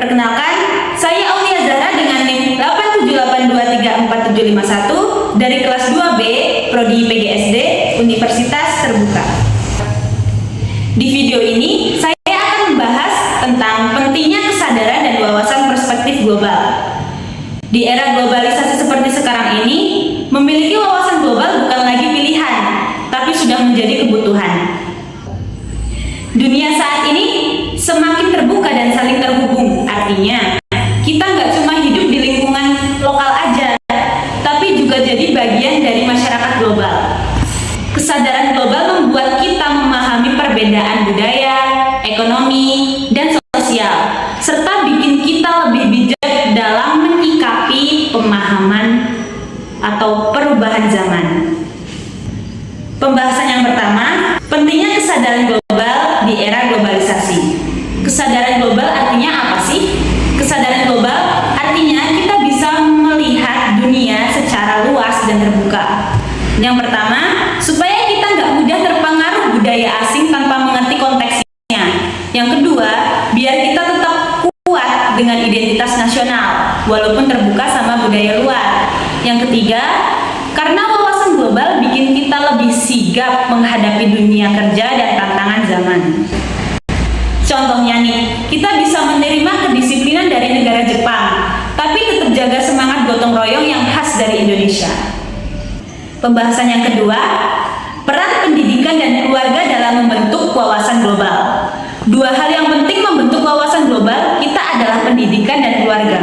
Perkenalkan, saya Aulia Zahra dengan NIM 878234751 dari kelas 2B Prodi PGSD Universitas Terbuka. Di video ini, saya akan membahas tentang pentingnya kesadaran dan wawasan perspektif global. Di era globalisasi seperti sekarang ini, memiliki wawasan global bukan lagi pilihan, tapi sudah menjadi kebutuhan. Dunia saat ini semakin terbuka dan saling terhubung. Artinya, kita nggak cuma hidup di lingkungan lokal aja, tapi juga jadi bagian dari masyarakat global. Kesadaran global membuat kita memahami perbedaan budaya, ekonomi, dan sosial, serta bikin kita lebih bijak dalam menyikapi pemahaman atau perubahan zaman. Pembahasan yang pertama, pentingnya kesadaran global di era globalisasi. Kesadaran global artinya apa sih? Kesadaran global artinya kita bisa melihat dunia secara luas dan terbuka. Yang pertama, supaya kita nggak mudah terpengaruh budaya asing tanpa mengerti konteksnya. Yang kedua, biar kita tetap kuat dengan identitas nasional, walaupun terbuka sama budaya luar. Yang ketiga, karena wawasan global bikin kita lebih sigap menghadapi dunia kerja dan tantangan zaman. Contohnya nih, kita bisa menerima kedisiplinan dari negara Jepang, tapi tetap jaga semangat gotong royong yang khas dari Indonesia. Pembahasan yang kedua, peran pendidikan dan keluarga dalam membentuk wawasan global. Dua hal yang penting membentuk wawasan global kita adalah pendidikan dan keluarga.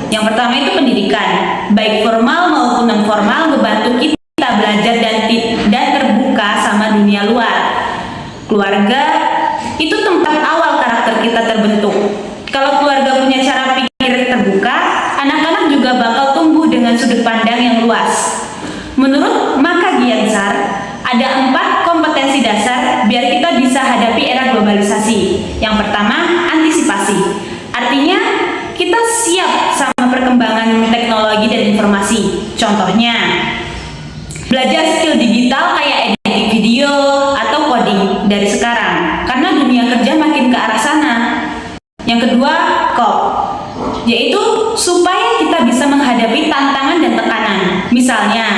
Yang pertama itu pendidikan, baik formal maupun non formal, membantu kita belajar dan terbuka sama dunia luar. Keluarga itu tempat awal karakter kita terbentuk. Kalau keluarga punya cara pikir terbuka, anak-anak juga bakal tumbuh dengan sudut pandang yang luas. Menurut Maka Giansar, ada 4 kompetensi dasar biar kita bisa hadapi era globalisasi. Yang pertama, antisipasi. Artinya, kita siap sama perkembangan teknologi dan informasi. Contohnya, belajar skill digital kayak editing video atau coding dari sekarang, karena dunia kerja makin ke arah sana. Yang kedua, COP, yaitu supaya kita bisa menghadapi tantangan dan tekanan. Misalnya,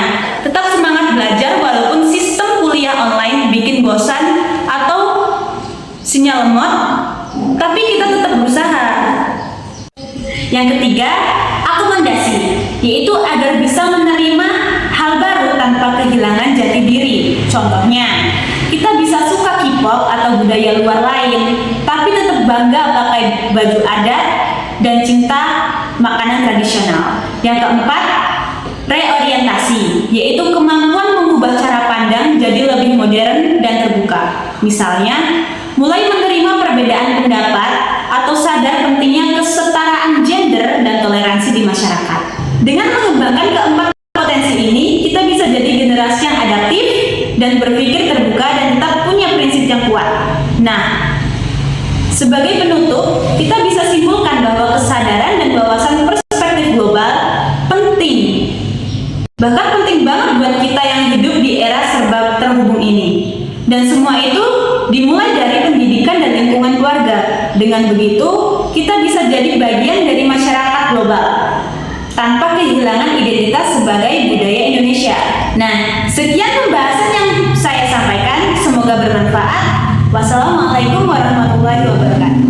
tetap semangat belajar walaupun sistem kuliah online bikin bosan atau sinyal lemot, tapi kita tetap berusaha. Yang ketiga, akomodasi, yaitu agar bisa menerima hal baru tanpa kehilangan jati diri. Contohnya, kita bisa suka K-pop atau budaya luar lain, tapi tetap bangga pakai baju adat dan cinta makanan tradisional. Yang keempat, reorientasi, yaitu kemampuan mengubah cara pandang jadi lebih modern dan terbuka. Misalnya, mulai menerima perbedaan pendapat atau sadar pentingnya kesetaraan gender dan toleransi di masyarakat. Dengan mengembangkan keempat potensi ini, kita bisa jadi generasi yang adaptif dan berpikir terbuka dan tetap punya prinsip yang kuat. Nah, sebagai penutup, kita bisa simpulkan bahwa kesadaran dan wawasan perspektif global penting. Bahkan penting banget buat kita yang hidup di era serba terhubung ini. Dan semua itu dimulai dari pendidikan dan lingkungan keluarga. Dengan begitu, kita bisa jadi bagian dari masyarakat global tanpa kehilangan identitas sebagai budaya Indonesia. Nah, sekian pembahasan yang saya sampaikan. Semoga bermanfaat. Wassalamualaikum warahmatullahi wabarakatuh.